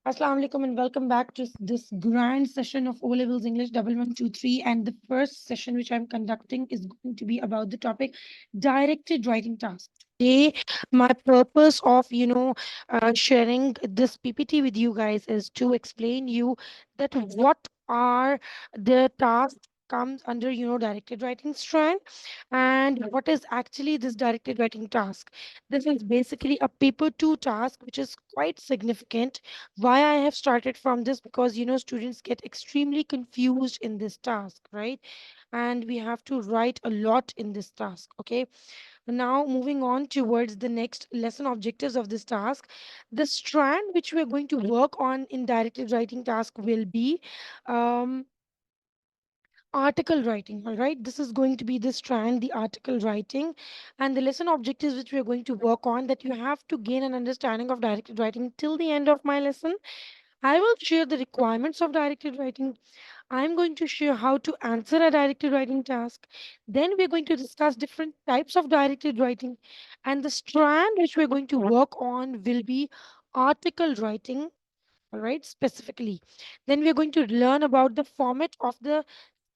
Assalamu alaikum and welcome back to this grand session of Olevels English 1123. And the first session which I'm conducting is going to be about the topic directed writing task. Today, my purpose of sharing this PPT with you guys is to explain you that what are the tasks comes under directed writing strand, and what is actually this directed writing task. This is basically a paper 2 task which is quite significant. Why I have started from this, because students get extremely confused in this task, right? And we have to write a lot in this task. Okay, now moving on towards the next lesson objectives of this task. The strand which we are going to work on in directed writing task will be um, article writing. All right, this is going to be the strand, the article writing. And the lesson objectives which we are going to work on, that you have to gain an understanding of directed writing till the end of my lesson. I will share the requirements of directed writing. I'm going to share how to answer a directed writing task. Then we're going to discuss different types of directed writing. And the strand which we're going to work on will be article writing, all right, specifically. Then we're going to learn about the format of the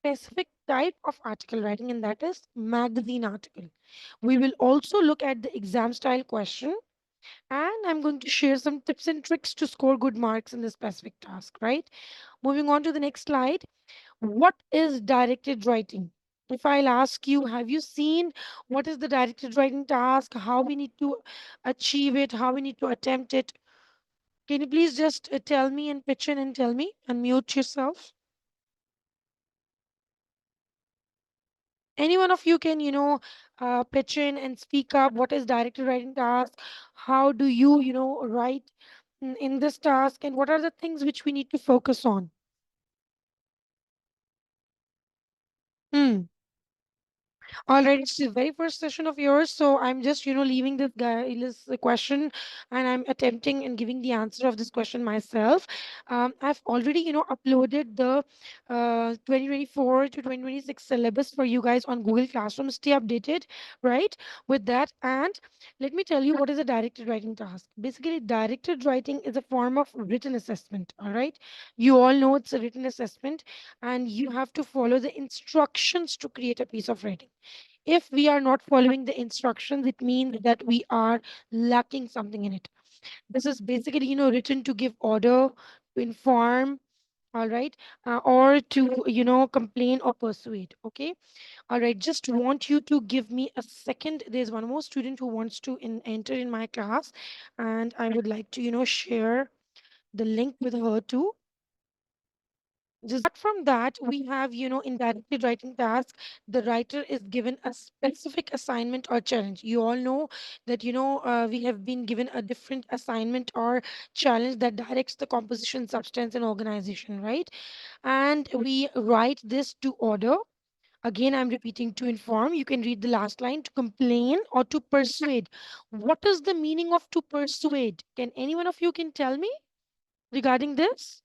specific type of article writing, and that is magazine article. We will also look at the exam style question, and I'm going to share some tips and tricks to score good marks in this specific task, right? Moving on to the next slide. What is directed writing? If I'll ask you, have you seen what is the directed writing task, how we need to achieve it, how we need to attempt it? Can you please just tell me and pitch in and tell me? Unmute yourself. Any one of you can, pitch in and speak up. What is directed writing task? How do you, write in this task? And what are the things which we need to focus on? Hmm. All right, it's the very first session of yours, so I'm just, leaving this question, and I'm attempting and giving the answer of this question myself. I've already, uploaded the 2024 to 2026 syllabus for you guys on Google Classroom. Stay updated, right, with that. And let me tell you what is a directed writing task. Basically, directed writing is a form of written assessment. All right, you all know it's a written assessment, and you have to follow the instructions to create a piece of writing. If we are not following the instructions, it means that we are lacking something in it. This is basically, written to give order, to inform, all right, or to, complain or persuade. Okay, all right. Just want you to give me a second. There's one more student who wants to enter in my class, and I would like to, share the link with her too. Just apart from that, we have, in directed writing task, the writer is given a specific assignment or challenge. You all know that, we have been given a different assignment or challenge that directs the composition, substance, and organization, right? And we write this to order. Again, I'm repeating, to inform. You can read the last line, to complain or to persuade. What is the meaning of to persuade? Can any one of you can tell me regarding this?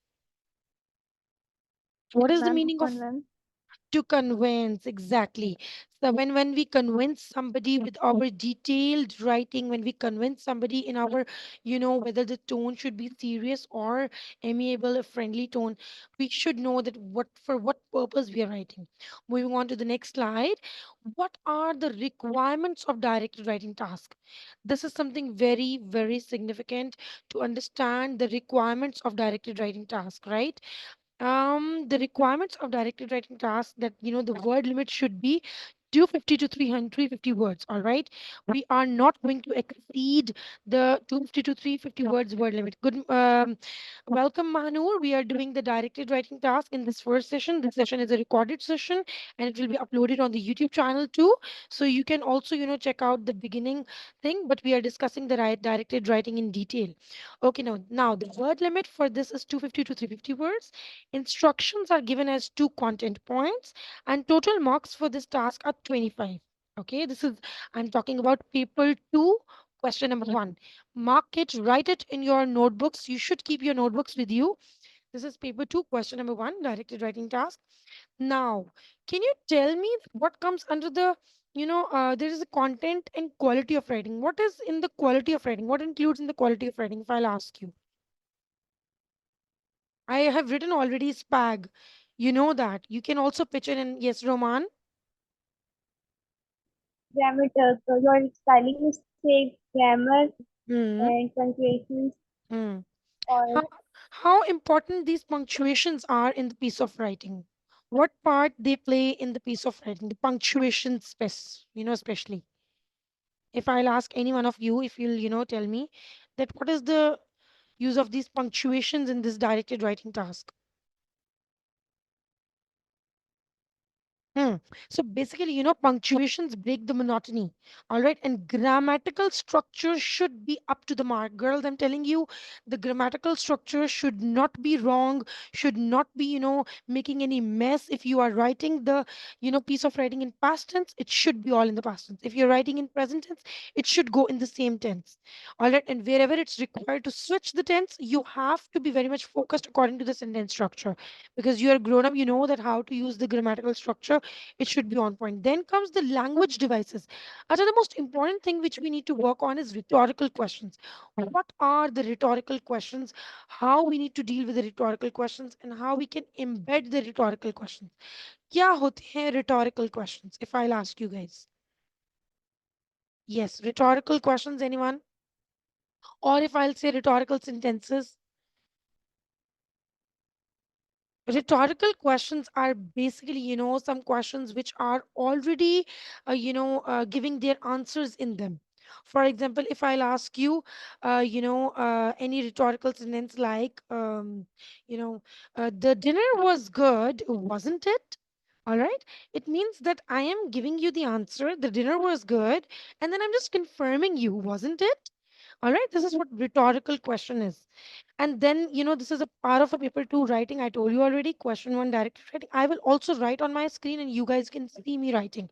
What is the Ma'am, to meaning of convince. to convince? Exactly. So when we convince somebody with our detailed writing, when we convince somebody in our, whether the tone should be serious or amiable, a friendly tone, we should know that what for what purpose we are writing. Moving on to the next slide. What are the requirements of directed writing task? This is something very, very significant to understand the requirements of directed writing task, right? The requirements of directed writing tasks, that the word limit should be 250 to 350 words. All right, we are not going to exceed the 250 to 350 words word limit. Good. Welcome, Mahanur. We are doing the directed writing task in this first session. This session is a recorded session, and it will be uploaded on the YouTube channel too, so you can also check out the beginning thing, but we are discussing the directed writing in detail. Okay, now the word limit for this is 250 to 350 words. Instructions are given as 2 content points, and total marks for this task are 25. Okay, I'm talking about paper 2, question number 1. Mark it, write it in your notebooks. You should keep your notebooks with you. This is paper 2, question number 1, directed writing task. Now, can you tell me what comes under the, there is a content and quality of writing. What is in the quality of writing? What includes in the quality of writing, if I'll ask you? I have written already spag. You know that. You can also pitch it in. Yes, Roman. Grammar, your spelling mistake, grammar Hmm. and punctuations Hmm. or How important these punctuations are in the piece of writing? What part they play in the piece of writing? The punctuation especially. If I'll ask any one of you, if you'll, tell me that what is the use of these punctuations in this directed writing task? Hmm. So basically, punctuations break the monotony. All right. And grammatical structure should be up to the mark. Girls, I'm telling you, the grammatical structure should not be wrong, should not be, making any mess. If you are writing the, piece of writing in past tense, it should be all in the past tense. If you're writing in present tense, it should go in the same tense. All right. And wherever it's required to switch the tense, you have to be very much focused according to the sentence structure, because you are grown up, you know that how to use the grammatical structure, it should be on point. Then comes the language devices. Actually, the most important thing which we need to work on is rhetorical questions. What are the rhetorical questions? How we need to deal with the rhetorical questions and how we can embed the rhetorical questions. क्या होते हैं rhetorical questions? If I'll ask you guys. Yes, rhetorical questions, anyone? Or if I'll say rhetorical sentences. Rhetorical questions are basically, some questions which are already, giving their answers in them. For example, if I'll ask you, any rhetorical sentence like, the dinner was good, wasn't it? All right. It means that I am giving you the answer, the dinner was good, and then I'm just confirming you, wasn't it? All right. This is what rhetorical question is. And then, this is a part of a paper two writing. I told you already, question one directed writing. I will also write on my screen and you guys can see me writing.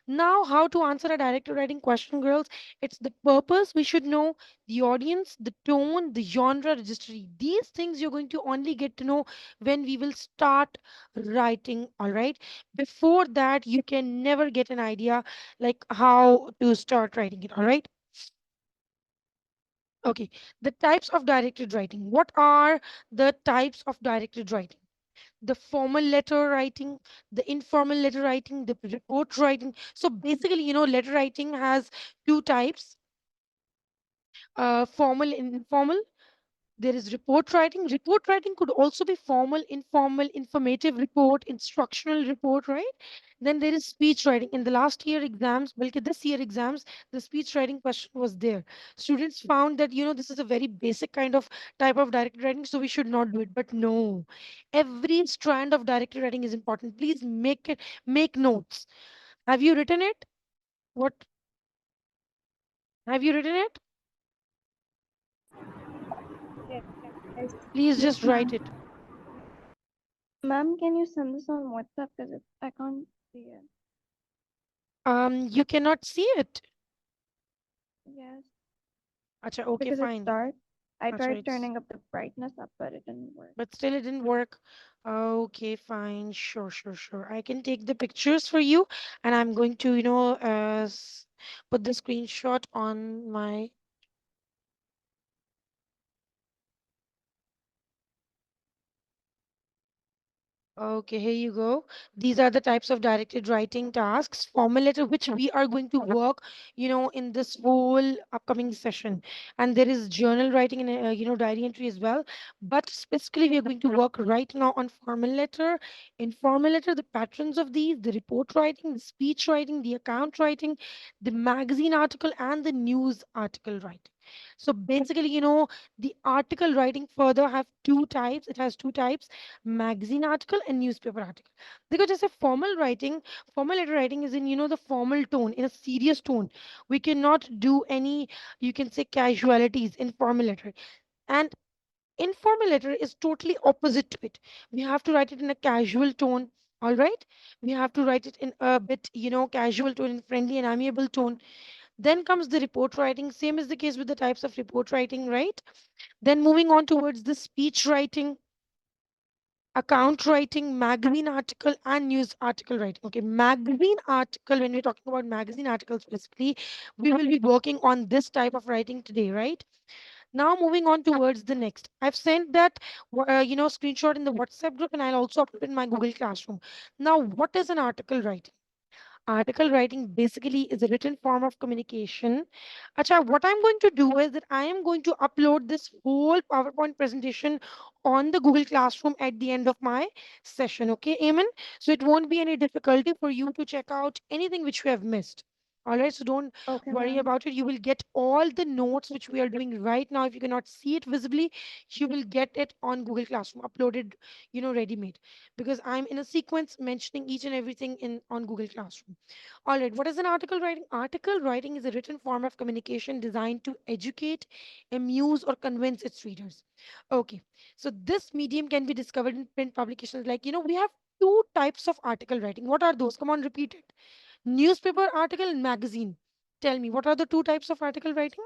Now, how to answer a directed writing question, girls? It's the purpose we should know, the audience, the tone, the genre, registry. These things you're going to only get to know when we will start writing. All right. Before that, you can never get an idea like how to start writing it. All right. Okay, the types of directed writing. What are the types of directed writing? The formal letter writing, the informal letter writing, the report writing. So basically, letter writing has two types, formal and informal. There is report writing. Report writing could also be formal, informal, informative report, instructional report, right? Then there is speech writing. In the last year exams, well, this year exams, the speech writing question was there. Students found that, this is a very basic kind of type of directed writing, so we should not do it. But no, every strand of directed writing is important. Please make notes. Have you written it? What have you written it? yes, Please yes, just write ma'am. it. Ma'am, can you send this on WhatsApp because I can't see it. You cannot see it. Yes, Acha, okay, because it's fine. dark. I Acha, tried it's turning up the brightness up, but it didn't work. but still it didn't work. Okay, fine. Sure, sure, sure. I can take the pictures for you and I'm going to, put the screenshot on my. Okay, here you go. These are the types of directed writing tasks, formal letter, which we are going to work, in this whole upcoming session. And there is journal writing and, diary entry as well. But specifically, we are going to work right now on formal letter, informal letter, the patterns of these, the report writing, the speech writing, the account writing, the magazine article, and the news article writing. So basically, the article writing further have two types. It has two types, magazine article and newspaper article. Because just a formal letter writing is in, the formal tone, in a serious tone. We cannot do any, you can say, casualities in formal letter. And informal letter is totally opposite to it. We have to write it in a casual tone. All right. We have to write it in a bit, casual tone, in friendly and amiable tone. Then comes the report writing. Same is the case with the types of report writing, right? Then moving on towards the speech writing, account writing, magazine article, and news article writing. Okay, magazine article, when we're talking about magazine articles specifically, we will be working on this type of writing today, right? Now moving on towards the next. I've sent that screenshot in the WhatsApp group, and I'll also upload in my Google Classroom. Now, what is an article writing? Article writing basically is a written form of communication. Acha, what I'm going to do is that I am going to upload this whole PowerPoint presentation on the Google Classroom at the end of my session. Okay, Amen. So it won't be any difficulty for you to check out anything which we have missed. All right, so don't Okay, worry ma'am. about it. You will get all the notes which we are doing right now. If you cannot see it visibly, you will get it on Google Classroom, uploaded, ready made, because I'm in a sequence mentioning each and everything in on Google Classroom. All right, what is an article writing? Article writing is a written form of communication designed to educate, amuse, or convince its readers. Okay, so this medium can be discovered in print publications. Like, we have two types of article writing. What are those? Come on, repeat it. Newspaper article and magazine. Tell me, what are the two types of article writing?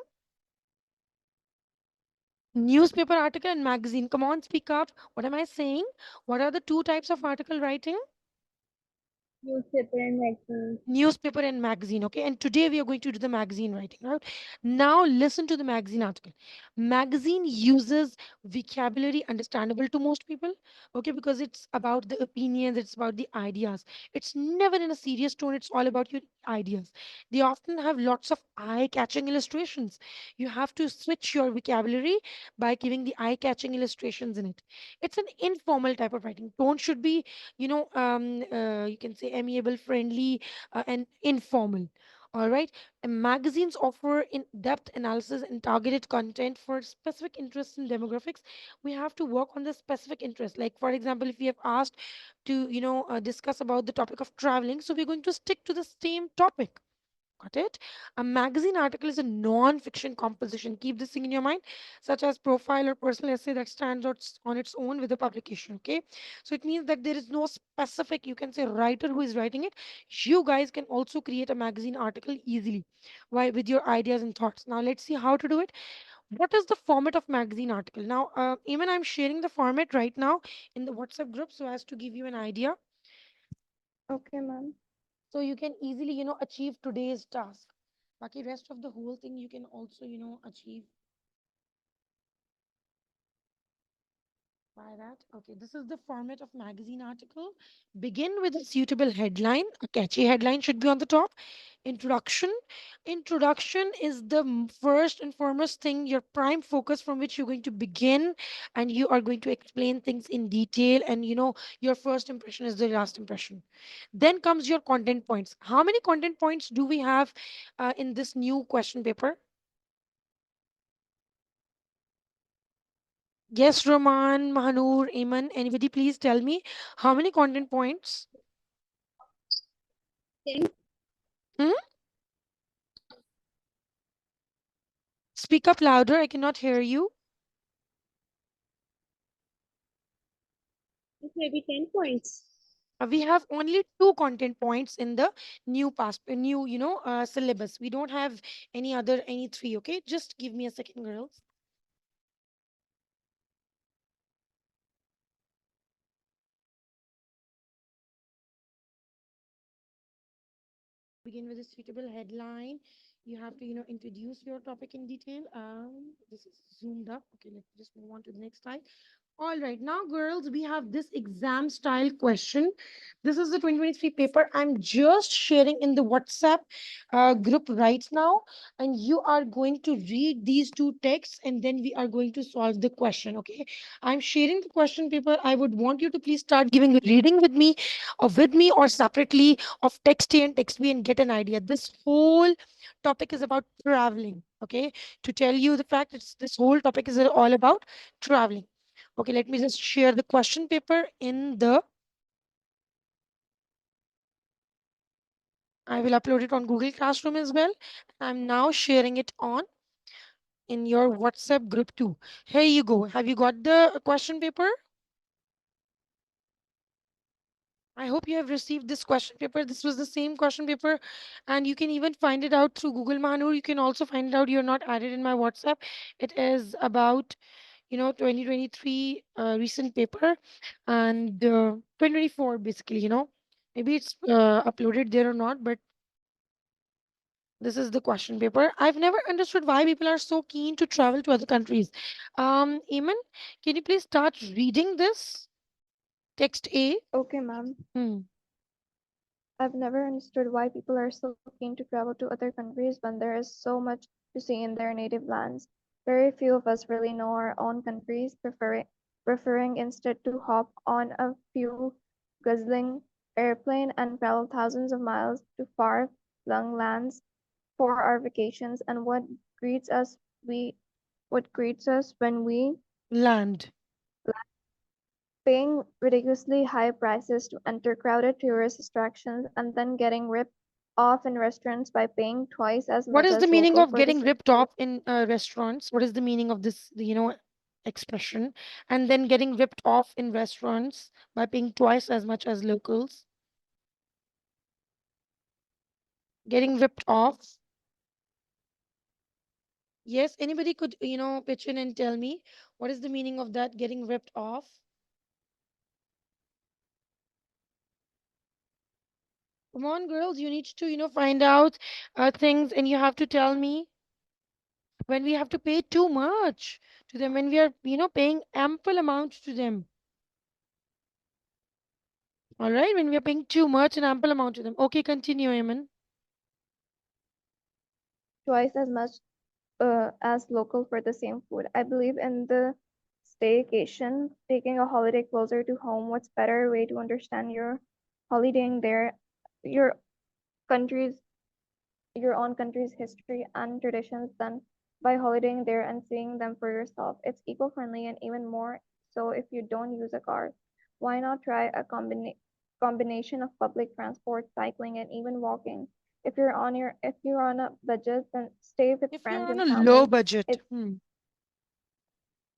Newspaper article and magazine. Come on, speak up. What am I saying? What are the two types of article writing? Newspaper and magazines. Newspaper and magazine. Okay, and today we are going to do the magazine writing. Right now, listen to the magazine article. Magazine uses vocabulary understandable to most people. Okay, because it's about the opinions, it's about the ideas. It's never in a serious tone, it's all about your ideas. They often have lots of eye-catching illustrations. You have to switch your vocabulary by giving the eye-catching illustrations in it. It's an informal type of writing. Tone should be, you can say amiable, friendly, and informal. All right. And magazines offer in-depth analysis and targeted content for specific interests and demographics. We have to work on the specific interest. Like, for example, if we have asked to, discuss about the topic of traveling, so we're going to stick to the same topic. Got it? A magazine article is a non-fiction composition. Keep this thing in your mind, such as profile or personal essay that stands out on its own with the publication. Okay, so it means that there is no specific, you can say, writer who is writing it. You guys can also create a magazine article easily, why with your ideas and thoughts. Now let's see how to do it. What is the format of magazine article? Now, even I'm sharing the format right now in the WhatsApp group so as to give you an idea, Okay, ma'am. so you can easily achieve today's task. Baki rest of the whole thing you can also achieve by that. Okay, this is the format of magazine article. Begin with a suitable headline. A catchy headline should be on the top. Introduction. Introduction is the first and foremost thing, your prime focus from which you're going to begin, and you are going to explain things in detail. And your first impression is the last impression. Then comes your content points. How many content points do we have in this new question paper? Yes, Roman, Mahanur, Aman, anybody please tell me how many content points? Ten. Hmm? Speak up louder, I cannot hear you. Maybe 10 points. We have only two content points in the new syllabus. We don't have any three. Okay, just give me a second, girls. Begin with a suitable headline. You have to introduce your topic in detail. This is zoomed up. Okay, let's just move on to the next slide. All right, now, girls, we have this exam style question. This is the 2023 paper. I'm just sharing in the WhatsApp group right now, and you are going to read these two texts, and then we are going to solve the question. Okay, I'm sharing the question paper. I would want you to please start giving reading with me, or separately of text A and text B, and get an idea. This whole topic is about traveling. Okay, to tell you the fact, this whole topic is all about traveling. Okay, let me just share the question paper in the, I will upload it on Google Classroom as well. I'm now sharing it on in your WhatsApp group too. Here you go. Have you got the question paper? I hope you have received this question paper. This was the same question paper, and you can even find it out through Google Manur. You can also find it out. You're not added in my WhatsApp. It is about 2023 recent paper, and 2024 basically. Maybe it's uploaded there or not, but This is the question paper. I've never understood why people are so keen to travel to other countries. Eamon, can you please start reading this? Text A. Okay, ma'am. Hmm. I've never understood why people are so keen to travel to other countries when there is so much to see in their native lands. Very few of us really know our own countries, preferring instead to hop on a fuel guzzling airplane and travel thousands of miles to far flung lands for our vacations. And we what greets us when we Land. paying ridiculously high prices to enter crowded tourist attractions and then getting ripped off in restaurants by paying twice as What much is the as meaning local of for the getting same ripped food. off in restaurants? What is the meaning of this, expression? And then getting ripped off in restaurants by paying twice as much as locals. Getting ripped off. Yes, anybody could, pitch in and tell me what is the meaning of that getting ripped off? Come on, girls, you need to, find out things and you have to tell me when we have to pay too much to them, when we are, paying ample amount to them. All right, when we are paying too much and ample amount to them. Okay, continue, Eamon. Twice as much as local for the same food. I believe in the staycation, taking a holiday closer to home. What's better way to understand your holidaying there, your country's your own country's history and traditions than by holidaying there and seeing them for yourself. It's eco-friendly and even more so if you don't use a car. Why not try a combination of public transport, cycling, and even walking? If you're on a budget, then stay with If you're friends on and a low family. budget, It's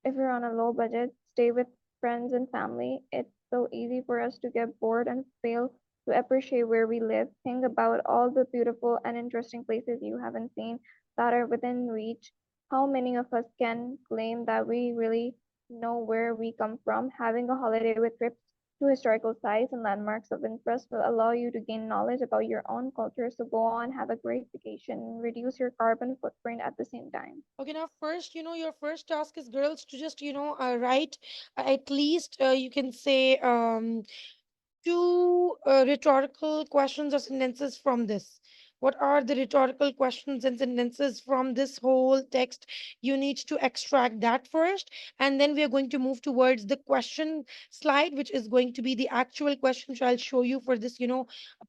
If you're on a low budget, stay with friends and family. It's so easy for us to get bored and fail to appreciate where we live. Think about all the beautiful and interesting places you haven't seen that are within reach. How many of us can claim that we really know where we come from? Having a holiday with trips to historical sites and landmarks of interest will allow you to gain knowledge about your own culture. So go on, have a great vacation, and reduce your carbon footprint at the same time. okay, now first, your first task is girls to just, write at least, you can say, two rhetorical questions or sentences from this. What are the rhetorical questions and sentences from this whole text? You need to extract that first, and then we are going to move towards the question slide, which is going to be the actual question, which I'll show you for this,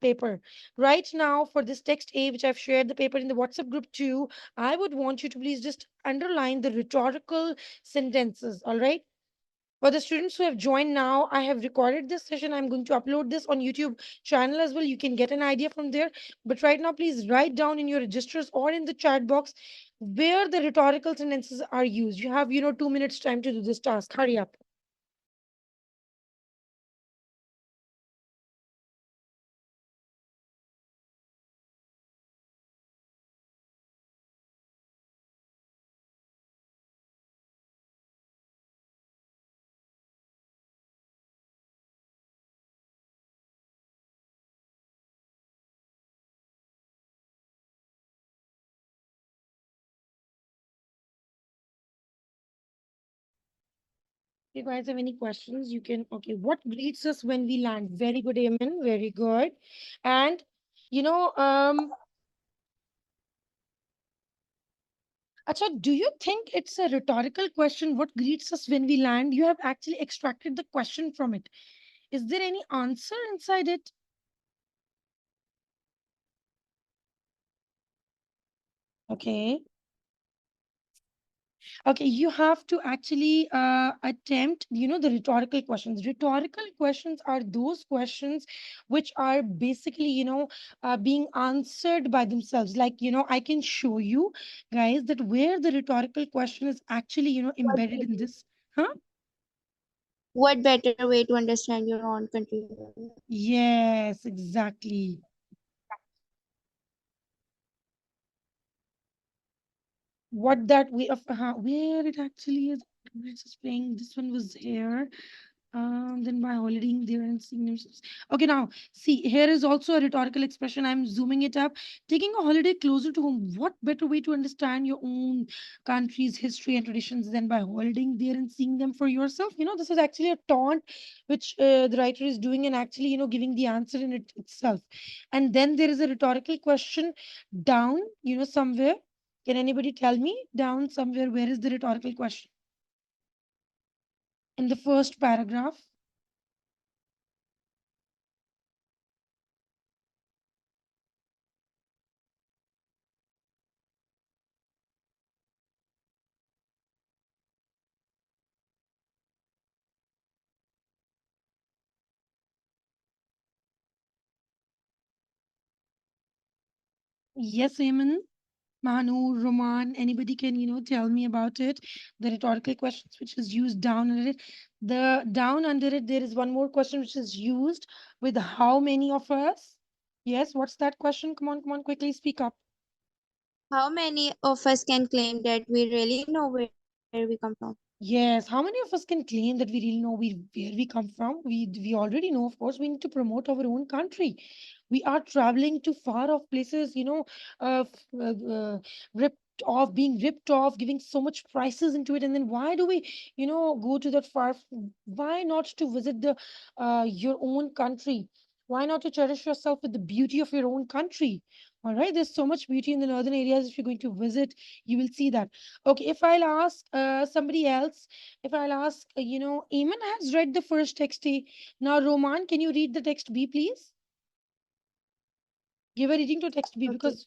paper. Right now, for this text A, which I've shared the paper in the WhatsApp group too, I would want you to please just underline the rhetorical sentences. All right. For the students who have joined now, I have recorded this session. I'm going to upload this on YouTube channel as well. You can get an idea from there. But right now, please write down in your registers or in the chat box where the rhetorical sentences are used. You have, 2 minutes time to do this task. Hurry up. If you guys have any questions, you can. Okay, what greets us when we land? Very good, Amen. Very good. And, you know, Acha, do you think it's a rhetorical question? What greets us when we land? You have actually extracted the question from it. Is there any answer inside it? Okay. Okay, you have to actually attempt, the rhetorical questions. Rhetorical questions are those questions which are basically, being answered by themselves. Like, I can show you guys that where the rhetorical question is actually, embedded in this. Huh? What better way to understand your own country? Yes, exactly. What that way of where it actually is. It's just playing. This one was here. Then by holidaying there and seeing themselves. Okay, now see, here is also a rhetorical expression. I'm zooming it up. Taking a holiday closer to home. What better way to understand your own country's history and traditions than by holidaying there and seeing them for yourself? This is actually a taunt which the writer is doing and actually, giving the answer in it itself. And then there is a rhetorical question down, somewhere. Can anybody tell me down somewhere where is the rhetorical question? In the first paragraph. Yes, Eamon. Manu, Roman, anybody can, tell me about it. The rhetorical questions which is used down under it. The down under it, there is one more question which is used with how many of us? Yes, what's that question? Come on, quickly speak up. How many of us can claim that we really know where we come from? Yes, how many of us can claim that we really know where we come from? We already know, of course, we need to promote our own country. We are traveling to far off places, ripped off, being ripped off, giving so much prices into it, and then why do we, go to that far? Why not to visit the your own country? Why not to cherish yourself with the beauty of your own country? All right, there's so much beauty in the northern areas. If you're going to visit, you will see that. Okay, if I'll ask somebody else, if I'll ask, Eamon has read the first text A. Now, Roman, can you read the text B, please? Give a reading to text B Okay. because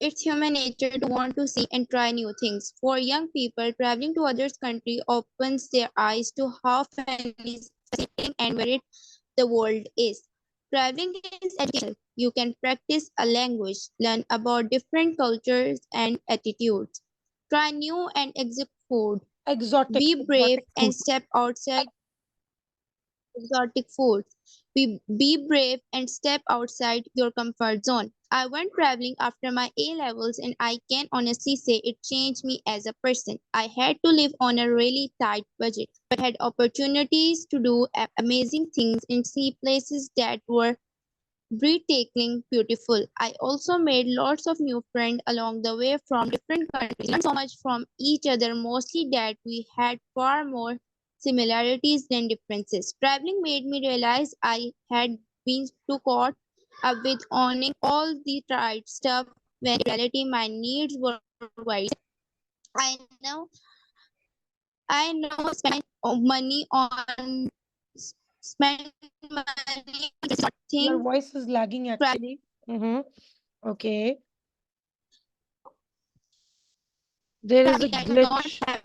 It's human nature to want to see and try new things. For young people, traveling to others' country opens their eyes to how fascinating and varied the world is. Traveling is educational. You can practice a language, learn about different cultures and attitudes, try new and exotic food, be brave exotic and food. step outside exotic foods. Be brave and step outside your comfort zone. I went traveling after my A levels, and I can honestly say it changed me as a person. I had to live on a really tight budget, but had opportunities to do amazing things and see places that were breathtaking beautiful. I also made lots of new friends along the way from different countries. Learned so much from each other, mostly that we had far more similarities than differences. Traveling made me realize I had been too caught up with owning all the right stuff when in reality my needs were very simple. I know I know money on spend money on dresses is not Your thing. voice is lagging actually. Mm-hmm. Okay. There is a Traveling I do glitch. not have.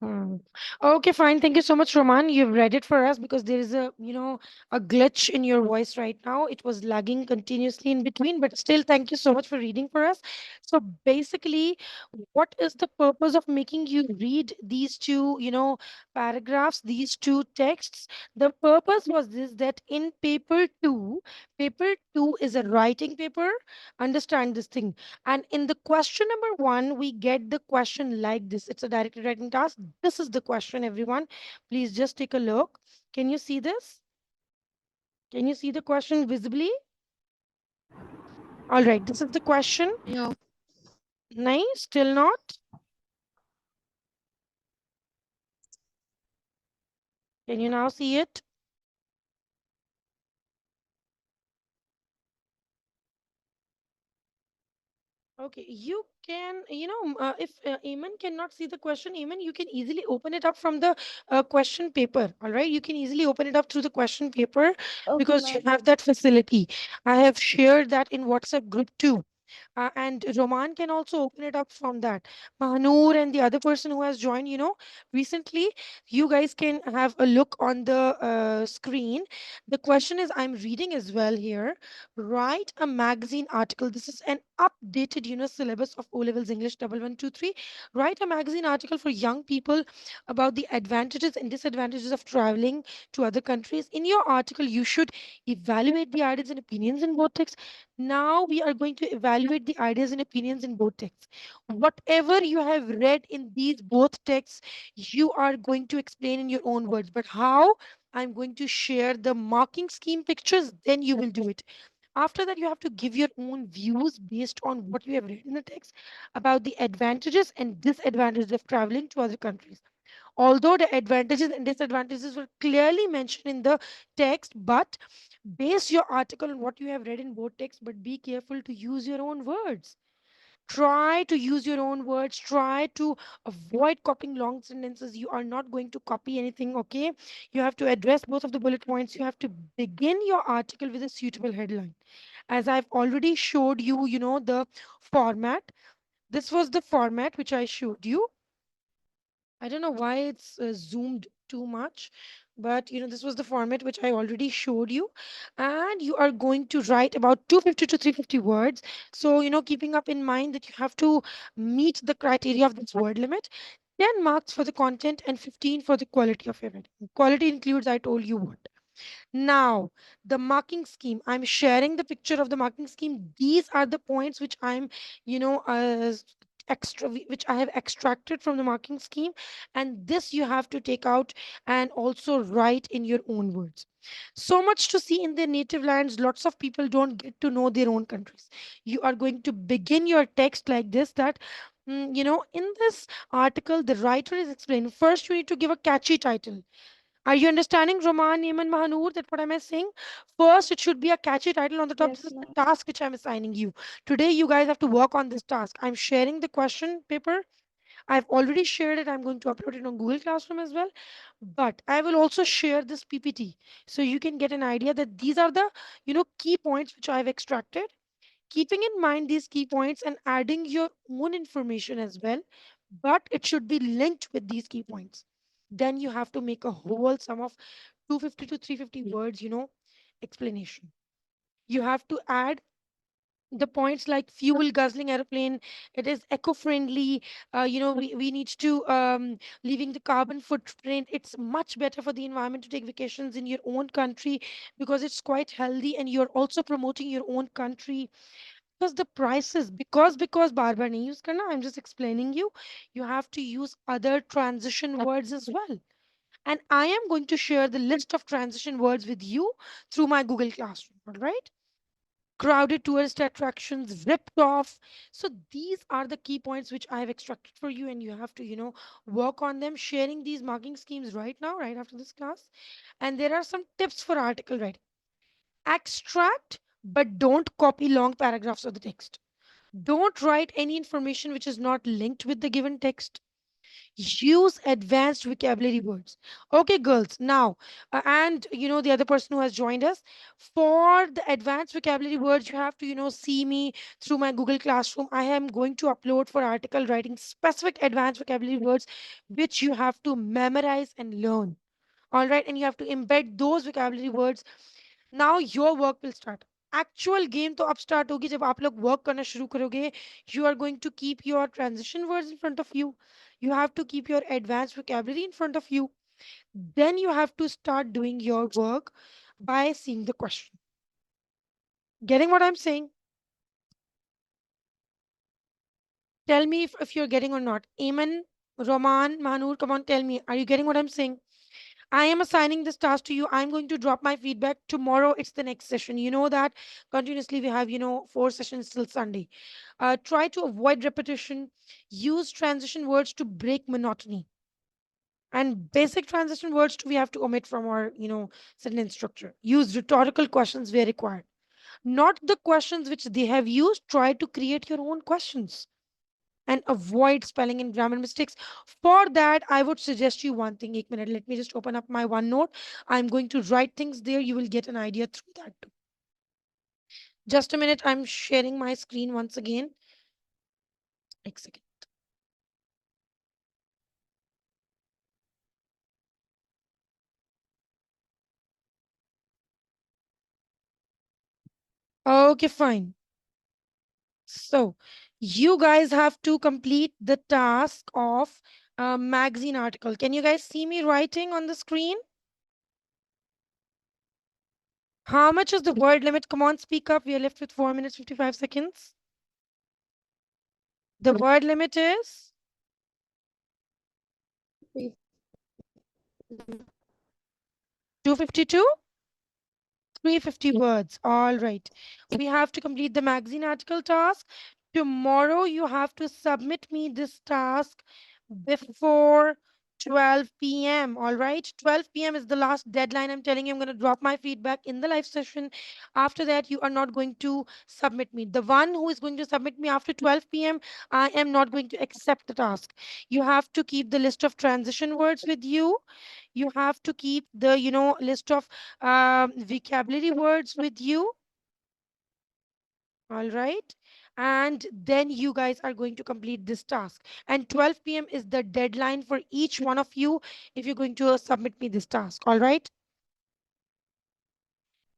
Hmm. Okay, fine. Thank you so much, Roman. You've read it for us because there is a glitch in your voice right now. It was lagging continuously in between, but still, thank you so much for reading for us. So basically, what is the purpose of making you read these two, paragraphs, these two texts? The purpose was this that in paper two is a writing paper. Understand this thing. And in the question number one, we get the question like this. It's a directed writing task. This is the question, everyone. Please just take a look. Can you see this? Can you see the question visibly? All right, this is the question. No. Nice, still not. Can you now see it? Okay, you can, if Eamon cannot see the question, Eamon, you can easily open it up from the question paper. All right, you can easily open it up through the question paper Okay, because you ma'am. have that facility. I have shared that in WhatsApp group too. And Roman can also open it up from that. Mahanur and the other person who has joined, recently, you guys can have a look on the screen. The question is, I'm reading as well here. Write a magazine article. This is an updated, syllabus of O Levels English 1123. Write a magazine article for young people about the advantages and disadvantages of traveling to other countries. In your article, you should evaluate the ideas and opinions in both texts. Now we are going to evaluate write the ideas and opinions in both texts. Whatever you have read in these both texts, you are going to explain in your own words. But how? I'm going to share the marking scheme pictures, then you will do it. After that, you have to give your own views based on what you have read in the text about the advantages and disadvantages of traveling to other countries. Although the advantages and disadvantages were clearly mentioned in the text, but base your article on what you have read in both texts, but be careful to use your own words. Try to use your own words. Try to avoid copying long sentences. You are not going to copy anything, okay? You have to address both of the bullet points. You have to begin your article with a suitable headline. As I've already showed you, the format. This was the format which I showed you. I don't know why it's zoomed too much, but this was the format which I already showed you. And you are going to write about 250 to 350 words. So, keeping up in mind that you have to meet the criteria of this word limit. 10 marks for the content and 15 for the quality of your writing. Quality includes, I told you what. Now, the marking scheme. I'm sharing the picture of the marking scheme. These are the points which I'm, which I have extracted from the marking scheme, and this you have to take out and also write in your own words. So much to see in their native lands. Lots of people don't get to know their own countries. You are going to begin your text like this that. In this article, the writer is explaining. First, you need to give a catchy title. Are you understanding, Roman, Neiman, Mahanur, that what am I saying? First, it should be a catchy title on the top. This Yes, is the ma'am. task which I'm assigning you. Today, you guys have to work on this task. I'm sharing the question paper. I've already shared it. I'm going to upload it on Google Classroom as well. But I will also share this PPT so you can get an idea that these are the, key points which I've extracted. Keeping in mind these key points and adding your own information as well, but it should be linked with these key points. Then you have to make a whole sum of 250 to 350 words, explanation. You have to add the points like fuel guzzling airplane, it is eco-friendly, we need to leaving the carbon footprint, it's much better for the environment to take vacations in your own country because it's quite healthy and you're also promoting your own country. Because the prices, because bar bar nahi use karna, I'm just explaining you. You have to use other transition words as well. And I am going to share the list of transition words with you through my Google Classroom. All right. Crowded tourist attractions, ripped off. So these are the key points which I have extracted for you, and you have to, work on them, sharing these marking schemes right now, right after this class. And there are some tips for article writing. Extract, but don't copy long paragraphs of the text. Don't write any information which is not linked with the given text. Use advanced vocabulary words. Okay, girls, now, and the other person who has joined us, for the advanced vocabulary words, you have to, see me through my Google Classroom. I am going to upload for article writing specific advanced vocabulary words which you have to memorize and learn. All right, and you have to embed those vocabulary words. Now your work will start. Actual game तो अब start होगी जब आप लोग work करना शुरू करोगे. You are going to keep your transition words in front of you. You have to keep your advanced vocabulary in front of you. Then you have to start doing your work by seeing the question. Getting what I'm saying? Tell me if you're getting or not. Amen, Roman, Manur, come on, tell me. Are you getting what I'm saying? I am assigning this task to you. I'm going to drop my feedback tomorrow. It's the next session. You know that continuously we have, 4 sessions till Sunday. Try to avoid repetition. Use transition words to break monotony. And basic transition words we have to omit from our, sentence structure. Use rhetorical questions where required. Not the questions which they have used. Try to create your own questions and avoid spelling and grammar mistakes. For that, I would suggest you one thing. 1 minute. Let me just open up my OneNote. I'm going to write things there. You will get an idea through that too. Just a minute. I'm sharing my screen once again. एक second. Okay, fine. So, you guys have to complete the task of a magazine article. Can you guys see me writing on the screen? How much is the word limit? Come on, speak up. We are left with 4 minutes, 55 seconds. The word limit is 252. 350 words. All right. We have to complete the magazine article task. Tomorrow, you have to submit me this task before 12 p.m. All right. 12 p.m. is the last deadline. I'm telling you, I'm going to drop my feedback in the live session. After that, you are not going to submit me. The one who is going to submit me after 12 p.m., I am not going to accept the task. You have to keep the list of transition words with you. You have to keep the list of vocabulary words with you. All right. And then you guys are going to complete this task, and 12 p.m. is the deadline for each one of you if you're going to submit me this task. All right.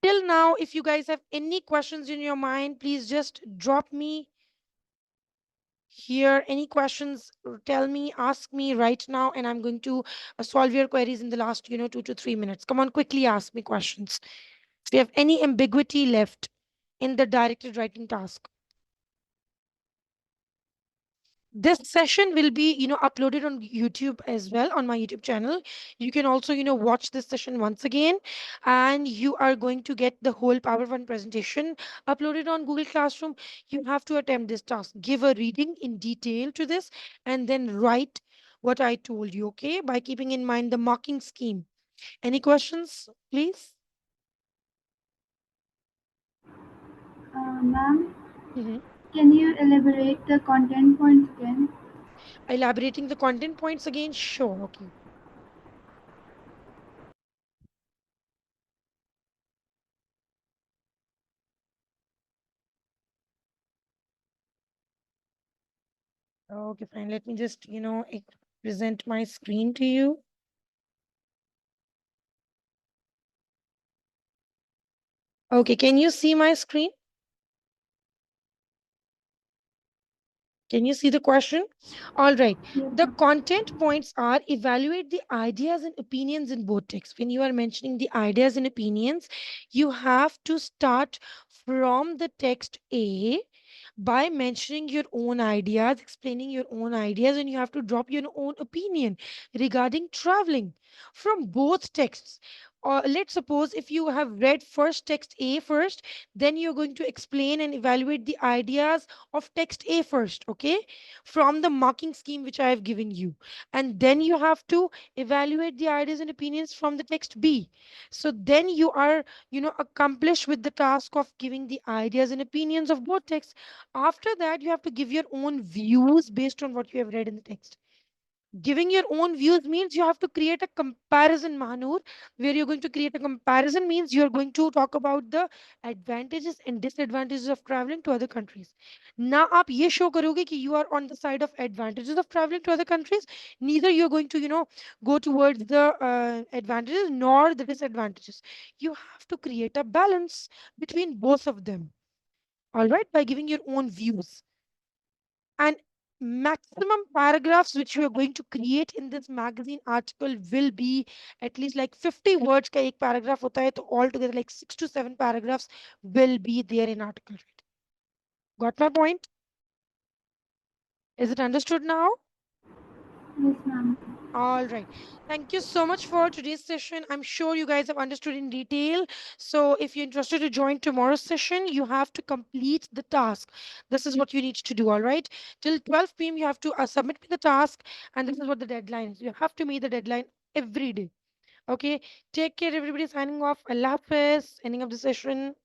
Till now, if you guys have any questions in your mind, please just drop me here. Any questions, tell me, ask me right now, and I'm going to solve your queries in the last 2 to 3 minutes. Come on, quickly ask me questions. If you have any ambiguity left in the directed writing task, this session will be uploaded on YouTube as well, on my YouTube channel. You can also watch this session once again, and you are going to get the whole PowerPoint presentation uploaded on Google Classroom. You have to attempt this task, give a reading in detail to this, and then write what I told you, okay, by keeping in mind the marking scheme. Any questions, please? Ma'am, Mhm. can you elaborate the content points again? Elaborating the content points again, sure, okay. Okay, fine. Let me just, present my screen to you. Okay, can you see my screen? Can you see the question? All right. Yes, The ma'am. content points are evaluate the ideas and opinions in both texts. When you are mentioning the ideas and opinions, you have to start from the text A by mentioning your own ideas, explaining your own ideas, and you have to drop your own opinion regarding traveling from both texts. Or let's suppose if you have read first text A first, then you're going to explain and evaluate the ideas of text A first, okay, from the marking scheme which I have given you. And then you have to evaluate the ideas and opinions from the text B. So then you are, accomplished with the task of giving the ideas and opinions of both texts. After that, you have to give your own views based on what you have read in the text. Giving your own views means you have to create a comparison, Mahanur. Where you're going to create a comparison means you're going to talk about the advantages and disadvantages of traveling to other countries. Now आप ये show करोगे कि you are on the side of advantages of traveling to other countries. Neither you're going to go towards the advantages nor the disadvantages. You have to create a balance between both of them, all right, by giving your own views. And maximum paragraphs which you are going to create in this magazine article will be at least like 50 words का एक paragraph होता है, तो altogether like 6 to 7 paragraphs will be there in article writing. Got my point? Is it understood now? Yes, ma'am. All right. Thank you so much for today's session. I'm sure you guys have understood in detail. So, if you're interested to join tomorrow's session, you have to complete the task. This is what you need to do. All right. Till 12 p.m., you have to submit me the task. And this is what the deadline is. You have to meet the deadline every day. Okay. Take care, everybody. Signing off. Allah Hafiz. Ending of the session.